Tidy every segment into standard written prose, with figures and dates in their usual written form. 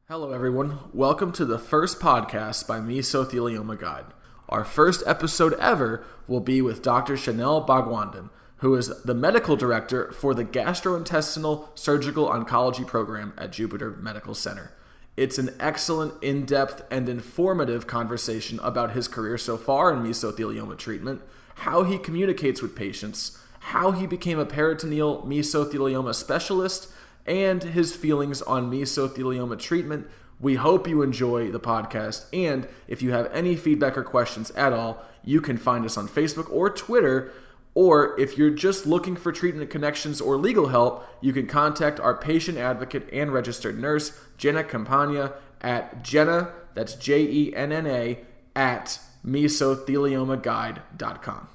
Hello, everyone. Welcome to the first podcast by Mesothelioma Guide. Our first episode ever will be with Dr. Shanel Bhagwandin, who is the medical director for the Gastrointestinal Surgical Oncology Program at Jupiter Medical Center. It's an excellent, in-depth, and informative conversation about his career so far in mesothelioma treatment, how he communicates with patients, how he became a peritoneal mesothelioma specialist, and his feelings on mesothelioma treatment. We hope you enjoy the podcast, and if you have any feedback or questions at all, you can find us on Facebook or Twitter, or if you're just looking for treatment connections or legal help, you can contact our patient advocate and registered nurse, Jenna Campagna, at Jenna, that's Jenna, at mesothelioma-guide.com.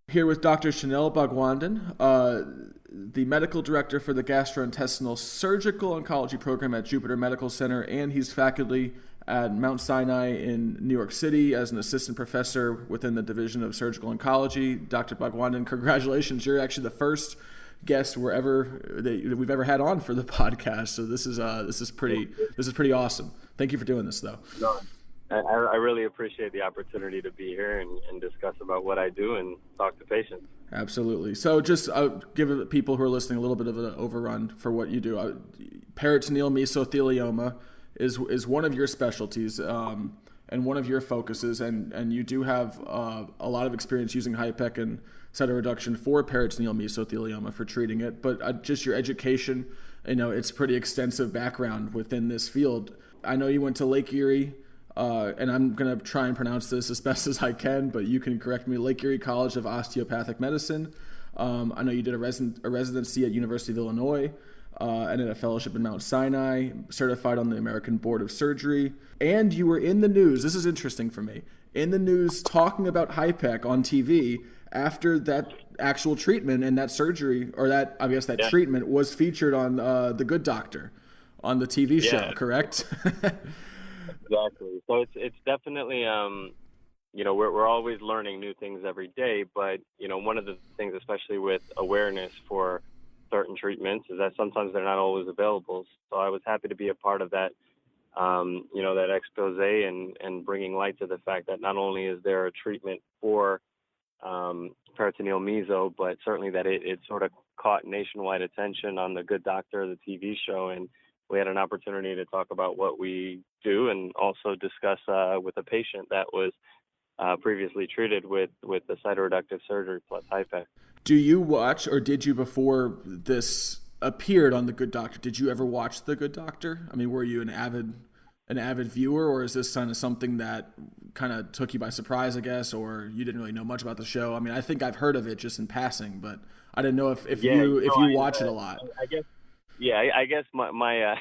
Here with Dr. Shanel Bhagwandin, the medical director for the Gastrointestinal Surgical Oncology Program at Jupiter Medical Center, and he's faculty at Mount Sinai in New York City as an assistant professor within the Division of Surgical Oncology. Dr. Bhagwandin, congratulations. You're actually the first guest that we've ever had on for the podcast, so this is pretty awesome. Thank you for doing this, though. No, I really appreciate the opportunity to be here and discuss about what I do and talk to patients. Absolutely. So just give people who are listening a little bit of an overrun for what you do. Peritoneal mesothelioma is one of your specialties and one of your focuses, and you do have a lot of experience using HIPEC and cytoreduction for peritoneal mesothelioma for treating it. But just your education, it's pretty extensive background within this field. I know you went to Lake Erie. And I'm going to try and pronounce this as best as I can, but you can correct me. Lake Erie College of Osteopathic Medicine. I know you did a residency at University of Illinois and then a fellowship in Mount Sinai, certified on the American Board of Surgery. And you were in the news. This is interesting for me. In the news talking about HIPEC on TV after that actual treatment and that surgery, or that treatment was featured on The Good Doctor on the TV show, correct? Exactly. So it's definitely, we're always learning new things every day, but, one of the things, especially with awareness for certain treatments, is that sometimes they're not always available. So I was happy to be a part of that, that expose and bringing light to the fact that not only is there a treatment for peritoneal meso, but certainly that it sort of caught nationwide attention on The Good Doctor, the TV show, and we had an opportunity to talk about what we do and also discuss with a patient that was previously treated with the Cytoreductive Surgery plus HIPEC. Do you watch, or did you, before this appeared on The Good Doctor, did you ever watch The Good Doctor? I mean, were you an avid viewer, or is this kind of something that kind of took you by surprise, I guess, or you didn't really know much about the show? I mean, I think I've heard of it just in passing, but I didn't know if you watch it a lot. I guess. Yeah, I guess my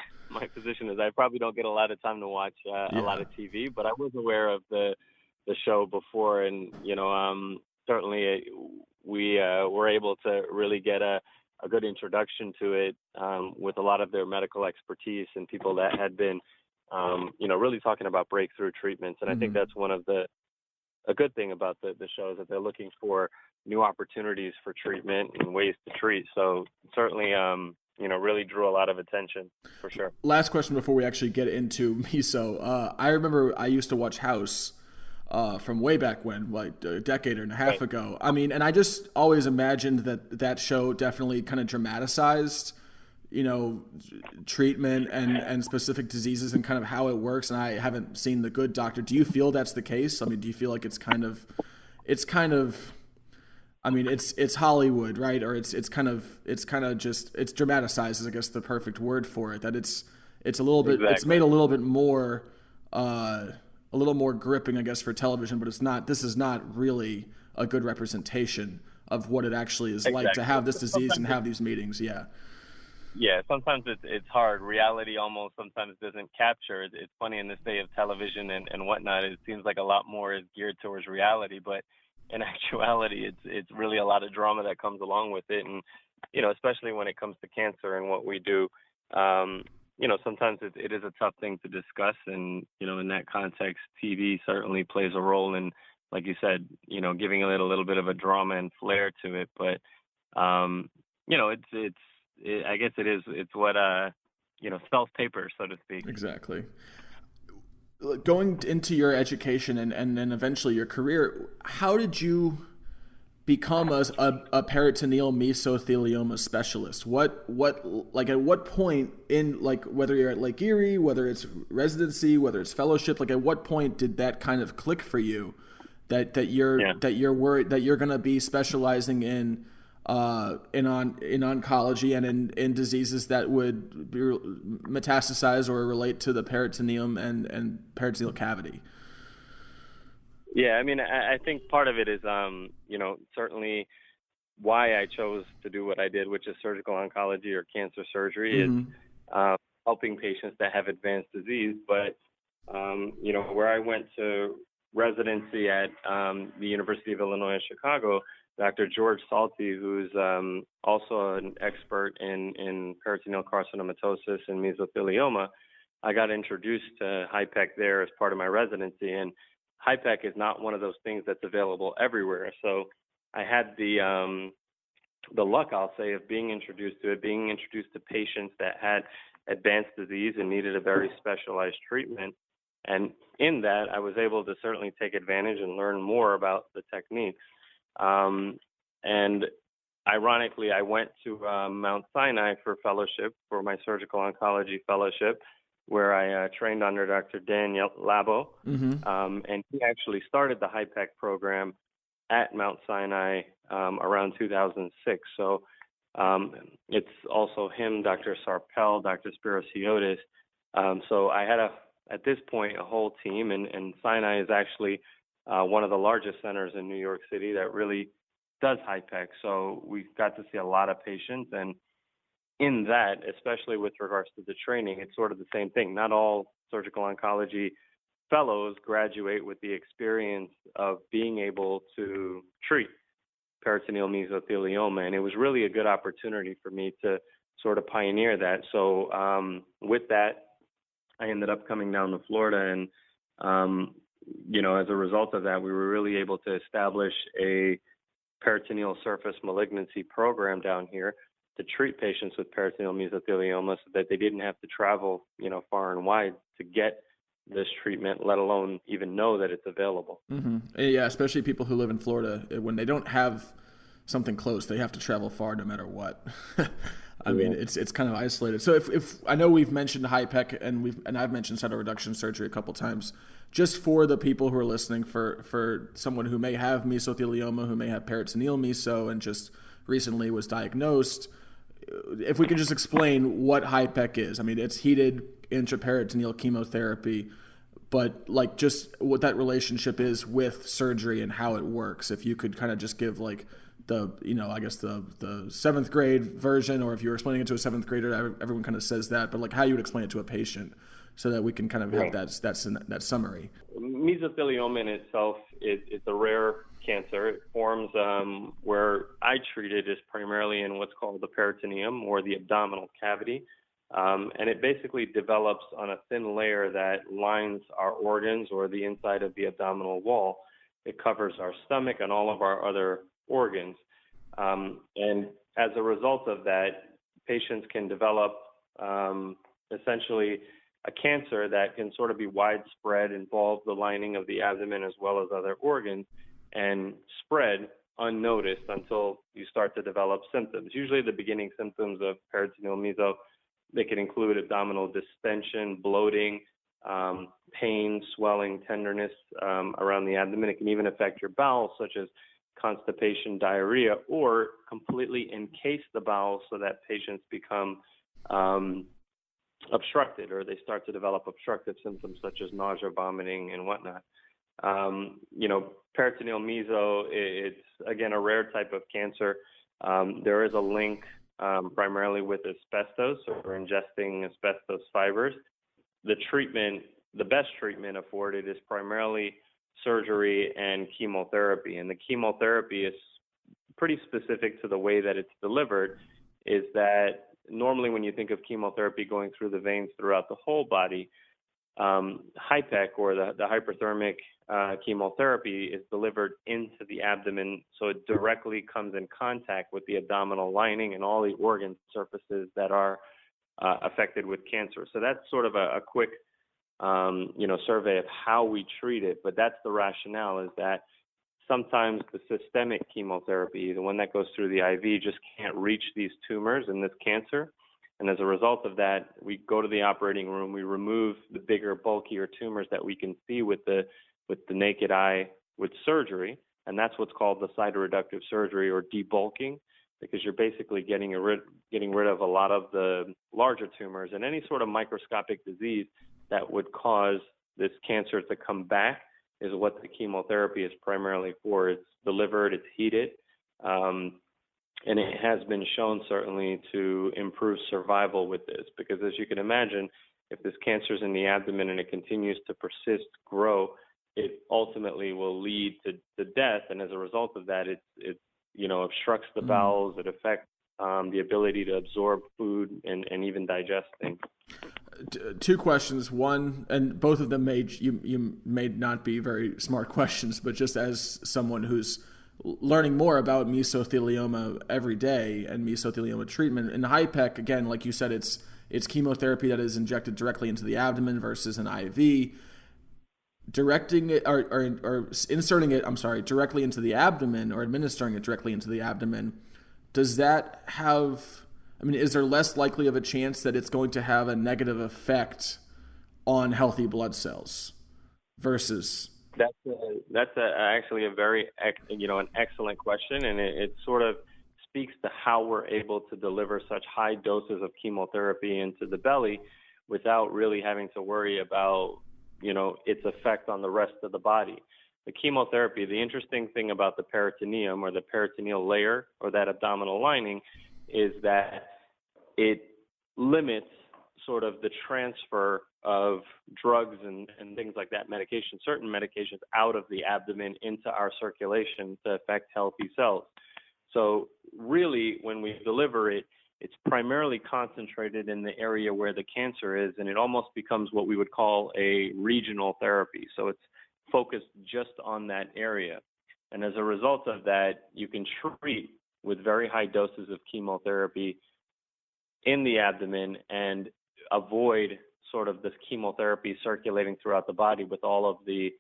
position is I probably don't get a lot of time to watch a lot of TV, but I was aware of the show before, and certainly we were able to really get a good introduction to it with a lot of their medical expertise and people that had been really talking about breakthrough treatments, and I think that's one of a good thing about the show is that they're looking for new opportunities for treatment and ways to treat. So certainly really drew a lot of attention, for sure. Last question before we actually get into meso. I remember I used to watch House from way back when, like a decade and a half ago. I mean, and I just always imagined that show definitely kind of dramatized, treatment and specific diseases and kind of how it works. And I haven't seen The Good Doctor. Do you feel that's the case? I mean, do you feel like it's kind of I mean, it's Hollywood, right? Or it's kind of just, it's dramatized is, I guess, the perfect word for it. That it's a little bit, It's made a little bit more, a little more gripping, I guess, for television. But this is not really a good representation of what it actually is like to have this disease and have these meetings. Yeah. Yeah, sometimes it's hard. Reality almost sometimes doesn't capture. It's funny, in this day of television and whatnot, it seems like a lot more is geared towards reality, but in actuality, it's really a lot of drama that comes along with it. And, especially when it comes to cancer and what we do, sometimes it is a tough thing to discuss. And, in that context, TV certainly plays a role in, like you said, giving it a little bit of a drama and flair to it. But, I guess it's what self-taper, so to speak. Exactly. Going into your education and then eventually your career, how did you become a peritoneal mesothelioma specialist? What like at what point in, like, whether you're at Lake Erie, whether it's residency, whether it's fellowship, like at what point did that kind of click for you that you're worried that you're going to be specializing in oncology and in diseases that would be metastasize or relate to the peritoneum and peritoneal cavity? Yeah, I mean, I think part of it is, certainly why I chose to do what I did, which is surgical oncology or cancer surgery, is helping patients that have advanced disease. But, where I went to residency at the University of Illinois at Chicago, Dr. George Salty, who's also an expert in peritoneal carcinomatosis and mesothelioma, I got introduced to HIPEC there as part of my residency. And HIPEC is not one of those things that's available everywhere. So I had the luck, I'll say, of being introduced to patients that had advanced disease and needed a very specialized treatment. And in that, I was able to certainly take advantage and learn more about the techniques. And ironically, I went to Mount Sinai for fellowship, for my surgical oncology fellowship, where I trained under Dr. Daniel Labo. And he actually started the HIPEC program at Mount Sinai around 2006. So it's also him, Dr. Sarpel, Dr. Spirosiotis. So I had, at this point, a whole team, and Sinai is actually one of the largest centers in New York City that really does HIPEC. So we got to see a lot of patients, and in that, especially with regards to the training, it's sort of the same thing. Not all surgical oncology fellows graduate with the experience of being able to treat peritoneal mesothelioma, and it was really a good opportunity for me to sort of pioneer that. So with that, I ended up coming down to Florida, and as a result of that, we were really able to establish a peritoneal surface malignancy program down here to treat patients with peritoneal mesothelioma, so that they didn't have to travel, far and wide to get this treatment, let alone even know that it's available. Yeah, especially people who live in Florida, when they don't have something close, they have to travel far no matter what. I mean, it's kind of isolated. So if I know we've mentioned HIPEC and I've mentioned cytoreduction surgery a couple times, just for the people who are listening, for someone who may have mesothelioma, who may have peritoneal meso and just recently was diagnosed, if we could just explain what HIPEC is. I mean, it's heated intraperitoneal chemotherapy, but like just what that relationship is with surgery and how it works. If you could kind of just give like the 7th grade version, or if you're explaining it to a 7th grader, everyone kind of says that, but like how you would explain it to a patient so that we can kind of have that summary. Mesothelioma in itself is a rare cancer. It forms where I treat it is primarily in what's called the peritoneum, or the abdominal cavity. And it basically develops on a thin layer that lines our organs, or the inside of the abdominal wall. It covers our stomach and all of our other organs. And as a result of that, patients can develop essentially a cancer that can sort of be widespread, involve the lining of the abdomen as well as other organs, and spread unnoticed until you start to develop symptoms. Usually the beginning symptoms of peritoneal meso, they can include abdominal distension, bloating, pain, swelling, tenderness around the abdomen. It can even affect your bowels, such as constipation, diarrhea, or completely encase the bowels so that patients become obstructed, or they start to develop obstructive symptoms such as nausea, vomiting, and whatnot. Peritoneal meso, it's again a rare type of cancer. There is a link primarily with asbestos, or ingesting asbestos fibers. The best treatment afforded is primarily surgery and chemotherapy. And the chemotherapy is pretty specific to the way that it's delivered, is that normally when you think of chemotherapy going through the veins throughout the whole body, HIPEC, or the hyperthermic chemotherapy, is delivered into the abdomen, so it directly comes in contact with the abdominal lining and all the organ surfaces that are affected with cancer. So that's sort of a quick, survey of how we treat it. But that's the rationale, is that sometimes the systemic chemotherapy, the one that goes through the IV, just can't reach these tumors in this cancer. And as a result of that, we go to the operating room, we remove the bigger, bulkier tumors that we can see with the naked eye with surgery. And that's what's called the cytoreductive surgery, or debulking, because you're basically getting rid of a lot of the larger tumors. And any sort of microscopic disease that would cause this cancer to come back is what the chemotherapy is primarily for. It's delivered, it's heated, and it has been shown certainly to improve survival with this, because as you can imagine, if this cancer is in the abdomen and it continues to persist, grow, it ultimately will lead to death. And as a result of that, it obstructs the bowels, it affects the ability to absorb food and even digest things. Two questions. One, and both of them you may not be very smart questions, but just as someone who's learning more about mesothelioma every day and mesothelioma treatment, in HIPEC, again, like you said, it's chemotherapy that is injected directly into the abdomen versus an IV. Directing it or inserting it, directly into the abdomen, or administering it directly into the abdomen, does that have, is there less likely of a chance that it's going to have a negative effect on healthy blood cells versus? That's actually a very, an excellent question, and it sort of speaks to how we're able to deliver such high doses of chemotherapy into the belly without really having to worry about, its effect on the rest of the body. The chemotherapy, the interesting thing about the peritoneum, or the peritoneal layer, or that abdominal lining, is that it limits sort of the transfer of drugs and things like that, certain medications out of the abdomen into our circulation to affect healthy cells. So really, when we deliver it, it's primarily concentrated in the area where the cancer is, and it almost becomes what we would call a regional therapy. So it's focused just on that area. And as a result of that, you can treat with very high doses of chemotherapy in the abdomen and avoid sort of this chemotherapy circulating throughout the body with all of the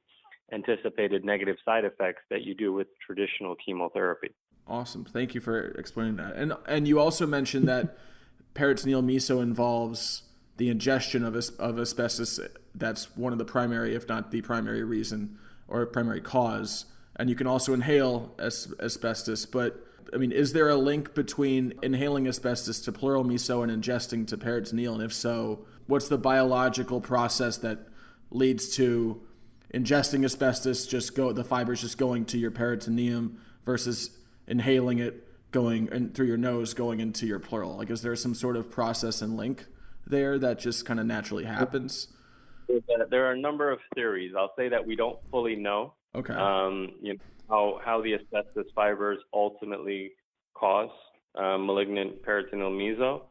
anticipated negative side effects that you do with traditional chemotherapy. Awesome. Thank you for explaining that. And you also mentioned that peritoneal meso involves the ingestion of asbestos. That's one of the primary, if not the primary reason or primary cause. And you can also inhale asbestos. But, is there a link between inhaling asbestos to pleural meso and ingesting to peritoneal? And if so, what's the biological process that leads to ingesting asbestos, the fibers just going to your peritoneum versus inhaling it going in through your nose going into your pleural? Like, is there some sort of process and link there that just kind of naturally happens? There are a number of theories. I'll say that we don't fully know. Okay. How the asbestos fibers ultimately cause malignant peritoneal meso.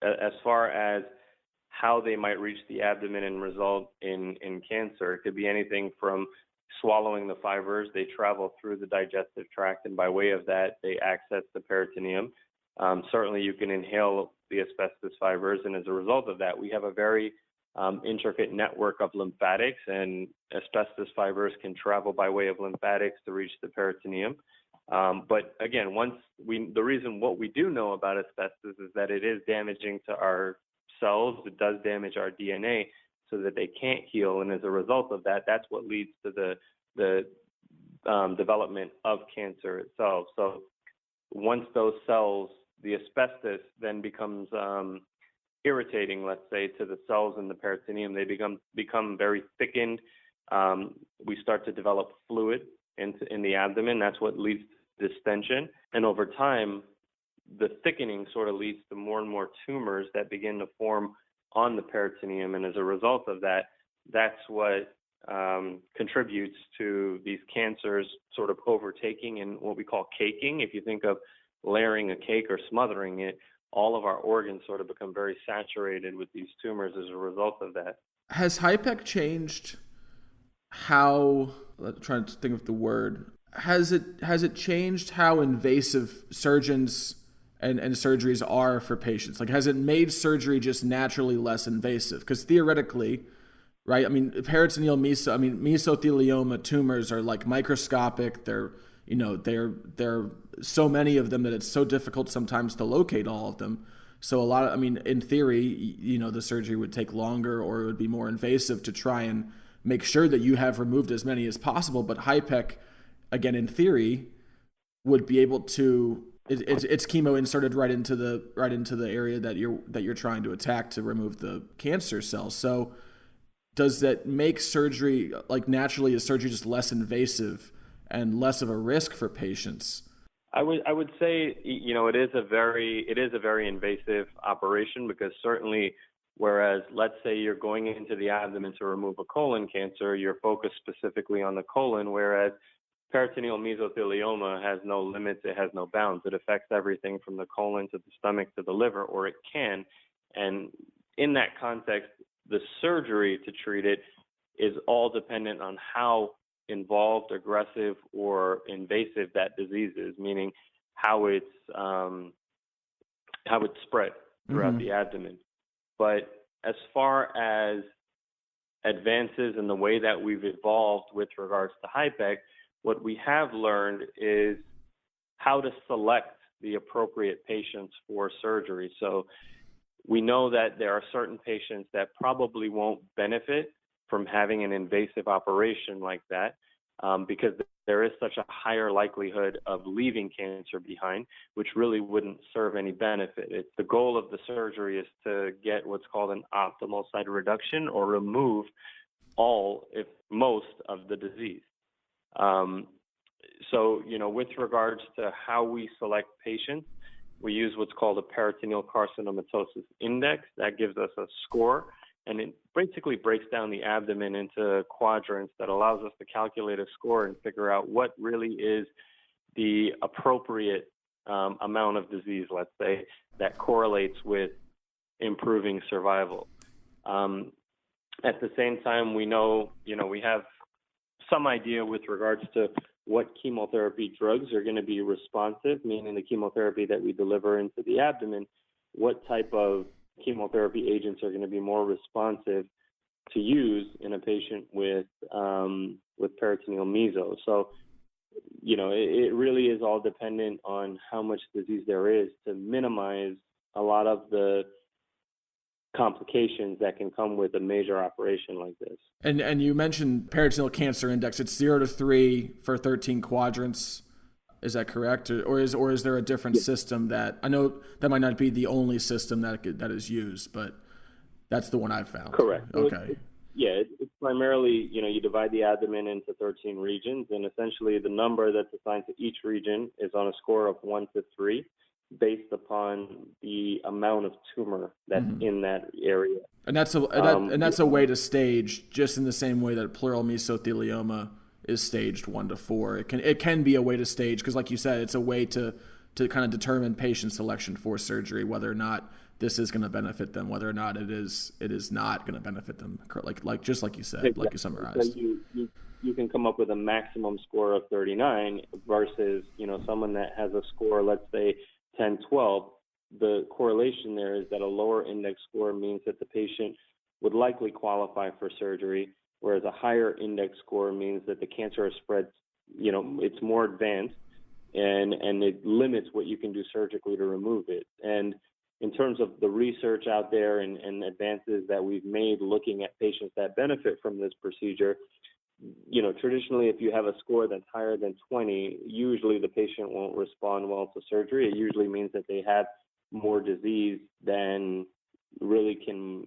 As far as how they might reach the abdomen and result in cancer, it could be anything from swallowing the fibers. They travel through the digestive tract, and by way of that, they access the peritoneum. Certainly, you can inhale the asbestos fibers, and as a result of that, we have a very intricate network of lymphatics, and asbestos fibers can travel by way of lymphatics to reach the peritoneum. But again, the reason what we do know about asbestos is that it is damaging to our cells. It does damage our DNA so that they can't heal, and as a result of that, that's what leads to the development of cancer itself. So once those cells, the asbestos then becomes irritating, let's say, to the cells in the peritoneum. They become very thickened. We start to develop fluid in the abdomen. That's what leads to distension. And over time, the thickening sort of leads to more and more tumors that begin to form on the peritoneum. And as a result of that, that's what contributes to these cancers sort of overtaking and what we call caking. If you think of layering a cake or smothering it, all of our organs sort of become very saturated with these tumors as a result of that. Has HIPEC changed how, I'm trying to think of the word, has it changed how invasive surgeons and surgeries are for patients? Like, has it made surgery just naturally less invasive? Because theoretically, right? I mean, mesothelioma tumors are like microscopic. They're so many of them that it's so difficult sometimes to locate all of them. So in theory, the surgery would take longer, or it would be more invasive to try and make sure that you have removed as many as possible. But HIPEC, again, in theory, would be able to. It's chemo inserted right into the area that you're trying to attack to remove the cancer cells. So, does that make surgery, like, naturally, is surgery just less invasive and less of a risk for patients? I would say, it is a very invasive operation, because certainly, whereas let's say you're going into the abdomen to remove a colon cancer, you're focused specifically on the colon, whereas peritoneal mesothelioma has no limits, it has no bounds. It affects everything from the colon to the stomach to the liver, or it can. And in that context, the surgery to treat it is all dependent on how involved, aggressive, or invasive that disease is, meaning how it's spread throughout the abdomen. But as far as advances in the way that we've evolved with regards to HIPEC, what we have learned is how to select the appropriate patients for surgery. So we know that there are certain patients that probably won't benefit from having an invasive operation like that, because there is such a higher likelihood of leaving cancer behind, which really wouldn't serve any benefit. The goal of the surgery is to get what's called an optimal cytoreduction, or remove all, if most, of the disease. So, with regards to how we select patients, we use what's called a peritoneal carcinomatosis index. That gives us a score, and it basically breaks down the abdomen into quadrants that allows us to calculate a score and figure out what really is the appropriate amount of disease, let's say, that correlates with improving survival. At the same time, we know, we have some idea with regards to what chemotherapy drugs are going to be responsive, meaning the chemotherapy that we deliver into the abdomen, what type of chemotherapy agents are going to be more responsive to use in a patient with peritoneal meso. So, it really is all dependent on how much disease there is to minimize a lot of the complications that can come with a major operation like this. And you mentioned peritoneal cancer index. It's 0 to 3 for 13 quadrants. Is that correct? Or is there a different system that, I know that might not be the only system that is used, but that's the one I've found. Correct. Okay. It's primarily, you divide the abdomen into 13 regions, and essentially the number that's assigned to each region is on a score of 1 to 3. Based upon the amount of tumor that's in that area. And that's a way to stage, just in the same way that pleural mesothelioma is staged 1 to 4. It can be a way to stage, because like you said, it's a way to kind of determine patient selection for surgery, whether or not this is going to benefit them, whether or not it is not going to benefit them, like just like you said, exactly. Like you summarized. So you can come up with a maximum score of 39 versus someone that has a score, let's say 10, 12, the correlation there is that a lower index score means that the patient would likely qualify for surgery, whereas a higher index score means that the cancer has spread, it's more advanced, and it limits what you can do surgically to remove it. And in terms of the research out there and advances that we've made looking at patients that benefit from this procedure, traditionally, if you have a score that's higher than 20, usually the patient won't respond well to surgery. It usually means that they have more disease than really can,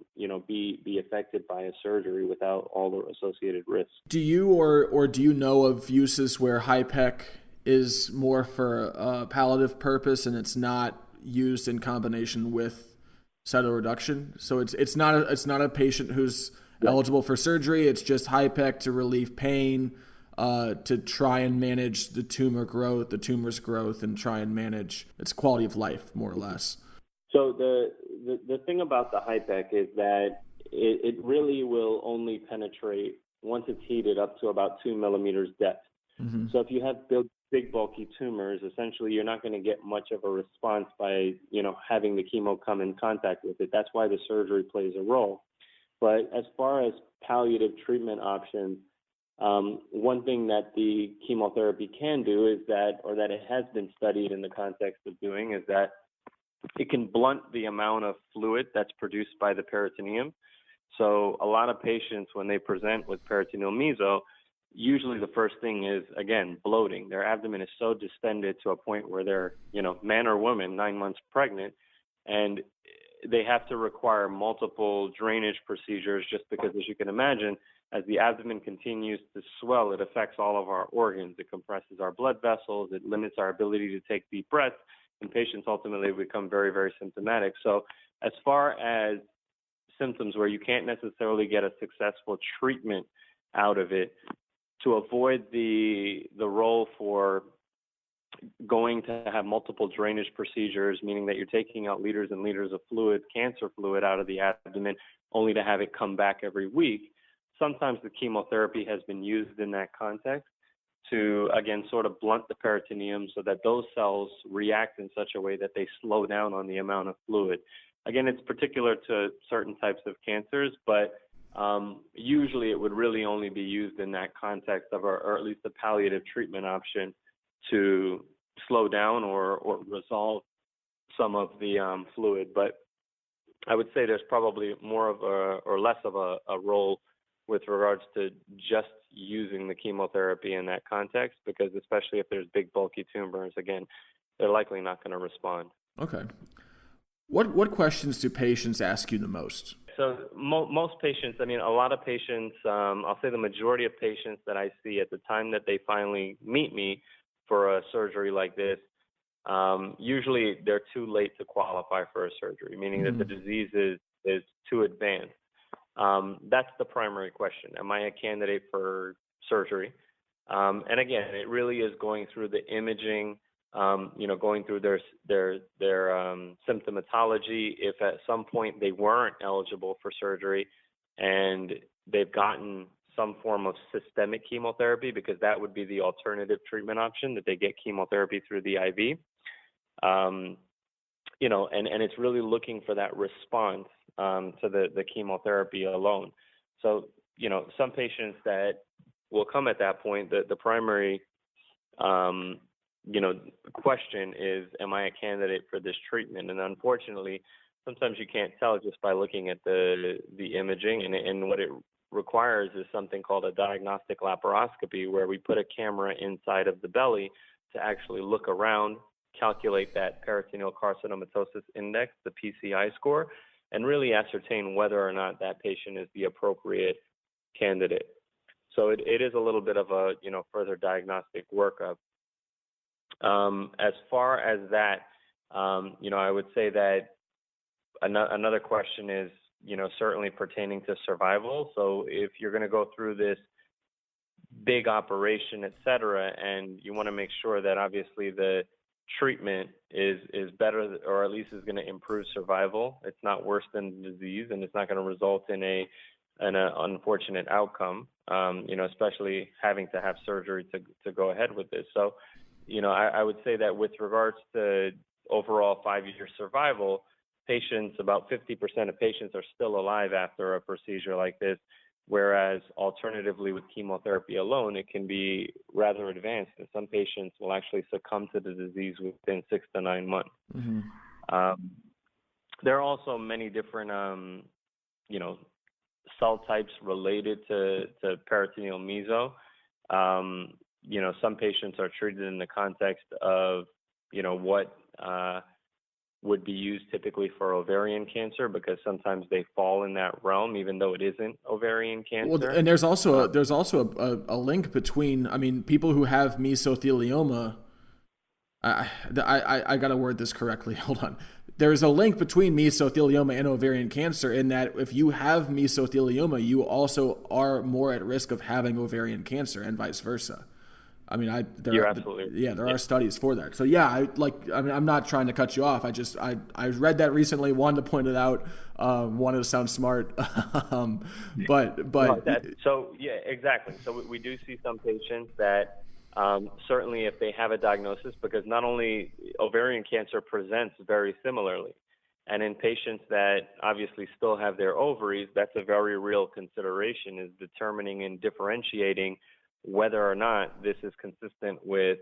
be affected by a surgery without all the associated risks. Do you or do you know of uses where HIPEC is more for a palliative purpose and it's not used in combination with cytoreduction? So it's not a patient who's eligible for surgery. It's just HIPEC to relieve pain, to try and manage the tumor's growth, and try and manage its quality of life, more or less. So the thing about the HIPEC is that it really will only penetrate once it's heated up to about 2 millimeters depth. So if you have big bulky tumors, essentially you're not going to get much of a response by, having the chemo come in contact with it. That's why the surgery plays a role. But as far as palliative treatment options, one thing that the chemotherapy can do is that it has been studied in the context of doing, is that it can blunt the amount of fluid that's produced by the peritoneum. So a lot of patients, when they present with peritoneal meso, usually the first thing is, again, bloating. Their abdomen is so distended to a point where they're, man or woman, 9 months pregnant, and they have to require multiple drainage procedures just because, as you can imagine, as the abdomen continues to swell, it affects all of our organs. It compresses our blood vessels. It limits our ability to take deep breaths, and patients ultimately become very, very symptomatic. So as far as symptoms where you can't necessarily get a successful treatment out of it, to avoid the role for going to have multiple drainage procedures, meaning that you're taking out liters and liters of fluid, cancer fluid, out of the abdomen, only to have it come back every week. Sometimes the chemotherapy has been used in that context to, again, sort of blunt the peritoneum so that those cells react in such a way that they slow down on the amount of fluid. Again, it's particular to certain types of cancers, but usually it would really only be used in that context of, or at least a palliative treatment option to slow down or resolve some of the fluid. But I would say there's probably more of or less of a role with regards to just using the chemotherapy in that context, because especially if there's big bulky tumors, again, they're likely not going to respond. Okay. What questions do patients ask you the most? So most patients, a lot of patients, I'll say the majority of patients that I see at the time that they finally meet me for a surgery like this, usually they're too late to qualify for a surgery, meaning that the disease is too advanced. That's the primary question. Am I a candidate for surgery? And again, it really is going through the imaging, going through their symptomatology. If at some point they weren't eligible for surgery and they've gotten some form of systemic chemotherapy, because that would be the alternative treatment option, that they get chemotherapy through the IV. And it's really looking for that response to the chemotherapy alone. So, some patients that will come at that point, the primary question is, am I a candidate for this treatment? And unfortunately, sometimes you can't tell just by looking at the imaging, and what it requires is something called a diagnostic laparoscopy, where we put a camera inside of the belly to actually look around, calculate that peritoneal carcinomatosis index, the PCI score, and really ascertain whether or not that patient is the appropriate candidate. So it is a little bit of a, further diagnostic workup. As far as that, I would say that another question is, certainly pertaining to survival. So if you're going to go through this big operation, et cetera, and you want to make sure that obviously the treatment is better, or at least is going to improve survival, it's not worse than the disease, and it's not going to result in an unfortunate outcome, especially having to have surgery to go ahead with this. So, I would say that with regards to overall 5-year survival, patients, about 50% of patients are still alive after a procedure like this, whereas alternatively with chemotherapy alone, it can be rather advanced, and some patients will actually succumb to the disease within 6 to 9 months. There are also many different, cell types related to peritoneal meso. Some patients are treated in the context of, what would be used typically for ovarian cancer, because sometimes they fall in that realm, even though it isn't ovarian cancer. Well, and there's also a link between, people who have mesothelioma. I got to word this correctly. Hold on. There's a link between mesothelioma and ovarian cancer, in that if you have mesothelioma, you also are more at risk of having ovarian cancer, and vice versa. You're absolutely there are studies for that. So I'm not trying to cut you off. I read that recently, wanted to point it out, wanted to sound smart, but so yeah, exactly. So we do see some patients that Certainly if they have a diagnosis, because not only ovarian cancer presents very similarly, and in patients that obviously still have their ovaries, that's a very real consideration, is determining and differentiating whether or not this is consistent with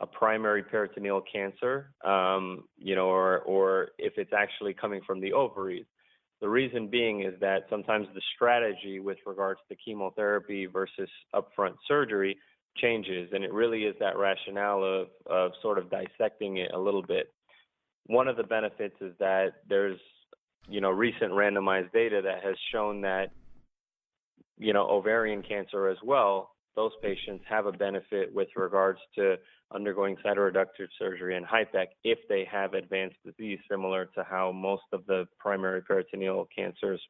a primary peritoneal cancer, or if it's actually coming from the ovaries. The reason being is that sometimes the strategy with regards to chemotherapy versus upfront surgery changes, and it really is that rationale of sort of dissecting it a little bit. One of the benefits is that there's, recent randomized data that has shown that, ovarian cancer as well, those patients have a benefit with regards to undergoing cytoreductive surgery and HIPEC if they have advanced disease, similar to how most of the primary peritoneal cancers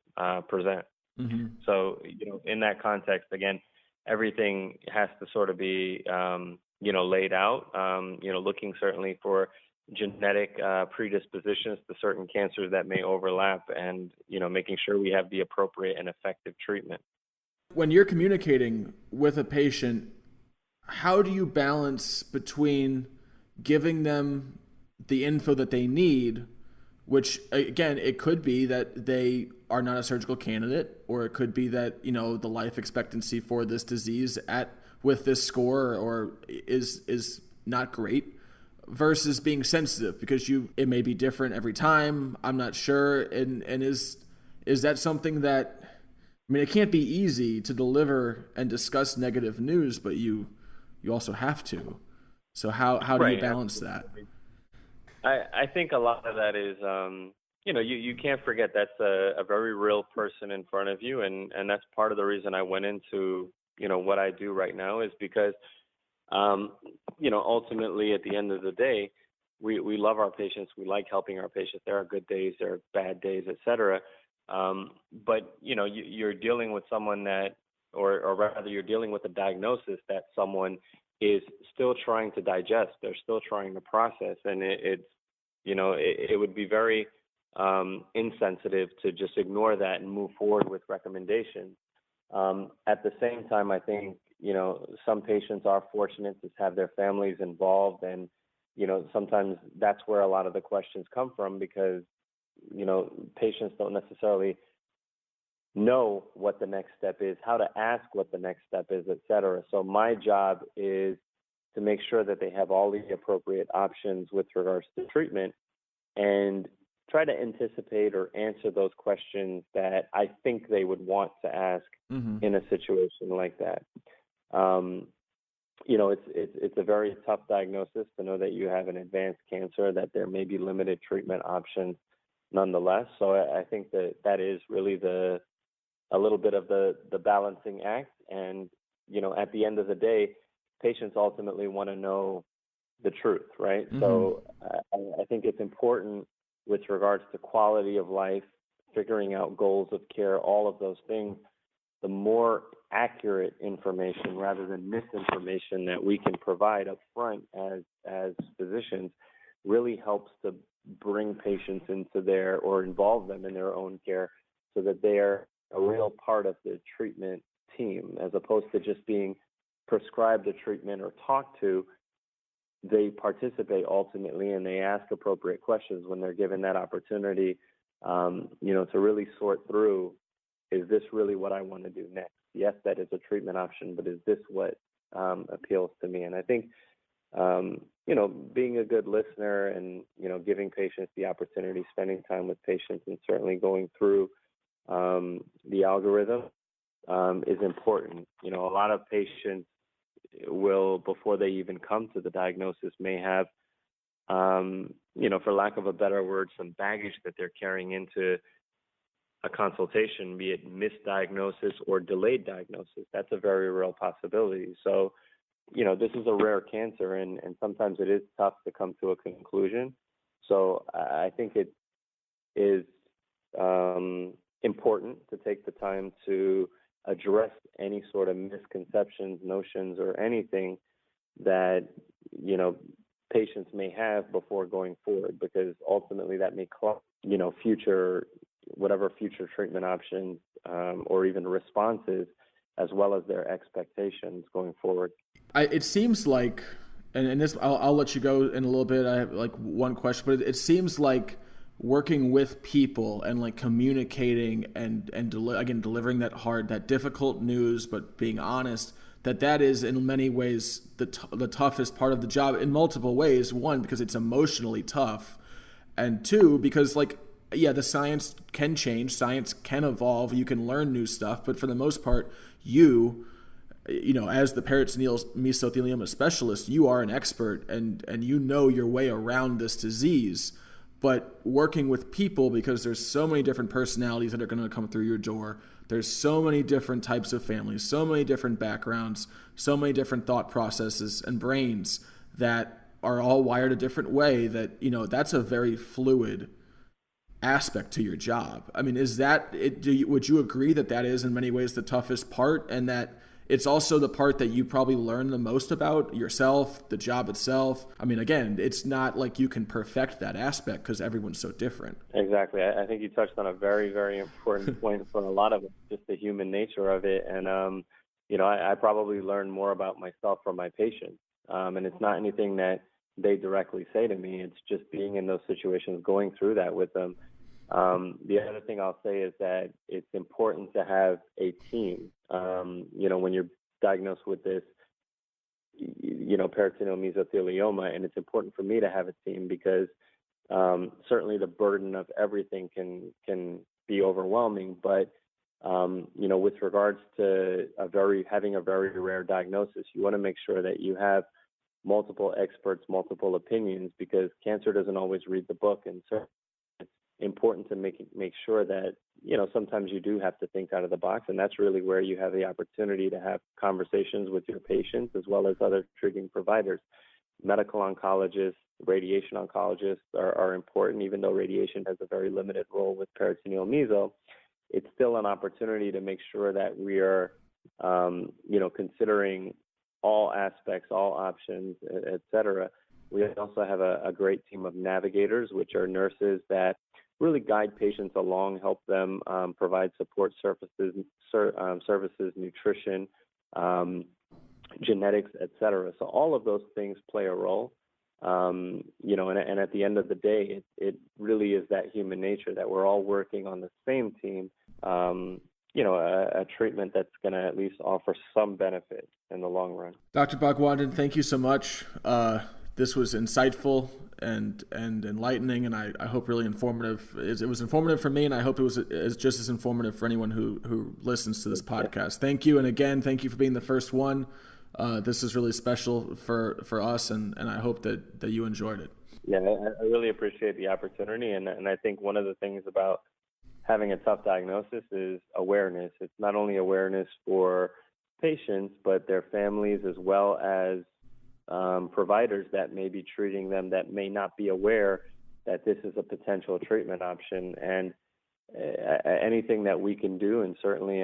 present. Mm-hmm. So, in that context, again, everything has to sort of be, laid out, looking certainly for genetic predispositions to certain cancers that may overlap, and, making sure we have the appropriate and effective treatment. When you're communicating with a patient, how do you balance between giving them the info that they need, which, again, it could be that they are not a surgical candidate, or it could be that, the life expectancy for this disease with this score or is not great, versus being sensitive because it may be different every time. I'm not sure. And is that something that, it can't be easy to deliver and discuss negative news, but you also have to. So how do you balance that? I think a lot of that is, you can't forget that's a very real person in front of you. And that's part of the reason I went into, what I do right now, is because, ultimately at the end of the day, we love our patients. We like helping our patients. There are good days, there are bad days, et cetera. But, you're dealing with someone that, or rather you're dealing with a diagnosis that someone is still trying to digest. They're still trying to process. And it would be very insensitive to just ignore that and move forward with recommendations. At the same time, I think, some patients are fortunate to have their families involved. And, sometimes that's where a lot of the questions come from, because patients don't necessarily know what the next step is, how to ask what the next step is, et cetera. So my job is to make sure that they have all the appropriate options with regards to treatment, and try to anticipate or answer those questions that I think they would want to ask in a situation like that. It's a very tough diagnosis to know that you have an advanced cancer, that there may be limited treatment options nonetheless. So I think that is really a little bit of the balancing act. And, at the end of the day, patients ultimately want to know the truth, right? Mm-hmm. So I think it's important with regards to quality of life, figuring out goals of care, all of those things. The more accurate information rather than misinformation that we can provide up front as physicians really helps to bring patients into or involve them in their own care, so that they're a real part of the treatment team, as opposed to just being prescribed a treatment or talked to. They participate ultimately, and they ask appropriate questions when they're given that opportunity, to really sort through, is this really what I want to do next? Yes, that is a treatment option, but is this what appeals to me? And I think, being a good listener and, giving patients the opportunity, spending time with patients, and certainly going through the algorithm is important. A lot of patients will, before they even come to the diagnosis, may have, for lack of a better word, some baggage that they're carrying into a consultation, be it misdiagnosis or delayed diagnosis. That's a very real possibility. So, this is a rare cancer, and sometimes it is tough to come to a conclusion. So I think it is important to take the time to address any sort of misconceptions, notions, or anything that, patients may have before going forward, because ultimately that may cloud, future treatment options or even responses, as well as their expectations going forward. It seems like, and this I'll let you go in a little bit. I have like one question, but it seems like working with people and like communicating and again delivering that difficult news, but being honest, that is in many ways the toughest part of the job in multiple ways. One, because it's emotionally tough, and two, because like, yeah, the science can change, science can evolve, you can learn new stuff, but for the most part, you know, as the peritoneal mesothelioma specialist, you are an expert and you know your way around this disease. But working with people, because there's so many different personalities that are going to come through your door, there's so many different types of families, so many different backgrounds, so many different thought processes and brains that are all wired a different way, that, you know, that's a very fluid aspect to your job. I mean, is that it? Would you agree that is in many ways the toughest part, and that it's also the part that you probably learn the most about yourself, the job itself? I mean, again, it's not like you can perfect that aspect because everyone's so different. Exactly. I think you touched on a very, very important point for a lot of us, just the human nature of it. And, you know, I probably learn more about myself from my patients. And it's not anything that they directly say to me. It's just being in those situations, going through that with them. The other thing I'll say is that it's important to have a team. You know, when you're diagnosed with this, you know, peritoneal mesothelioma, and it's important for me to have a team because certainly the burden of everything can be overwhelming. But you know, with regards to having a very rare diagnosis, you want to make sure that you have multiple experts, multiple opinions, because cancer doesn't always read the book, and so it's important to make sure that, you know, sometimes you do have to think out of the box, and that's really where you have the opportunity to have conversations with your patients as well as other treating providers. Medical oncologists, radiation oncologists are important, even though radiation has a very limited role with peritoneal meso. It's still an opportunity to make sure that we are, you know, considering all aspects, all options, et cetera. We also have a great team of navigators, which are nurses that really guide patients along, help them provide support services, nutrition, genetics, et cetera. So all of those things play a role. You know, and at the end of the day, it really is that human nature that we're all working on the same team. You know, a treatment that's going to at least offer some benefit in the long run. Dr. Bhagwandin, thank you so much. This was insightful and enlightening, and I hope really informative. It was informative for me, and I hope it was just as informative for anyone who listens to this podcast. Thank you, and again, thank you for being the first one. This is really special for us, and I hope that you enjoyed it. Yeah, I really appreciate the opportunity, and I think one of the things about having a tough diagnosis is awareness. It's not only awareness for patients, but their families as well as providers that may be treating them that may not be aware that this is a potential treatment option. And anything that we can do, and certainly,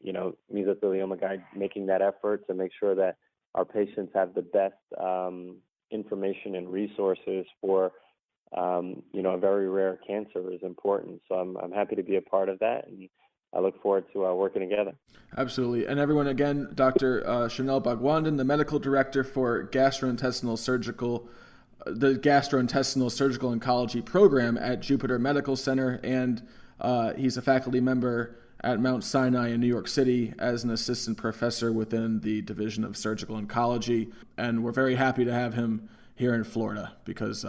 you know, Mesothelioma Guide making that effort to make sure that our patients have the best information and resources for you know, a very rare cancer is important. So I'm happy to be a part of that, and I look forward to working together. Absolutely. And everyone, again, Dr. Shanel Bhagwandin, the medical director for the gastrointestinal surgical oncology program at Jupiter Medical Center, and he's a faculty member at Mount Sinai in New York City as an assistant professor within the Division of Surgical Oncology. And we're very happy to have him here in Florida, because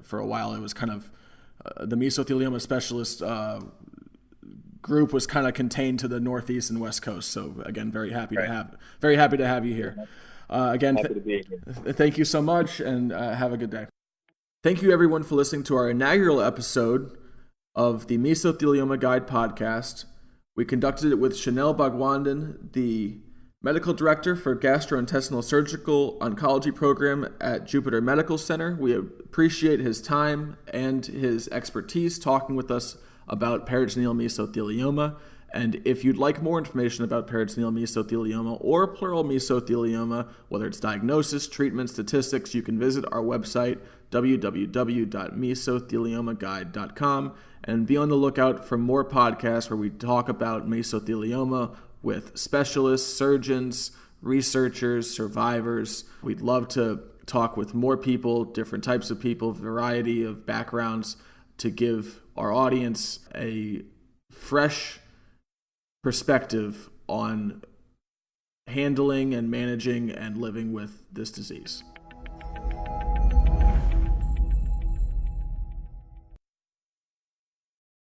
for a while it was kind of the mesothelioma specialist group was kind of contained to the Northeast and West Coast. So again, very happy to have you here. Again, happy to be here. Thank you so much, and have a good day. Thank you everyone for listening to our inaugural episode of the Mesothelioma Guide Podcast. We conducted it with Shanel Bhagwandin, the medical director for gastrointestinal surgical oncology program at Jupiter Medical Center. We appreciate his time and his expertise talking with us about peritoneal mesothelioma. And if you'd like more information about peritoneal mesothelioma or pleural mesothelioma, whether it's diagnosis, treatment, statistics, you can visit our website, www.mesothelioma.guide.com, and be on the lookout for more podcasts where we talk about mesothelioma with specialists, surgeons, researchers, survivors. We'd love to talk with more people, different types of people, variety of backgrounds, to give our audience a fresh perspective on handling and managing and living with this disease.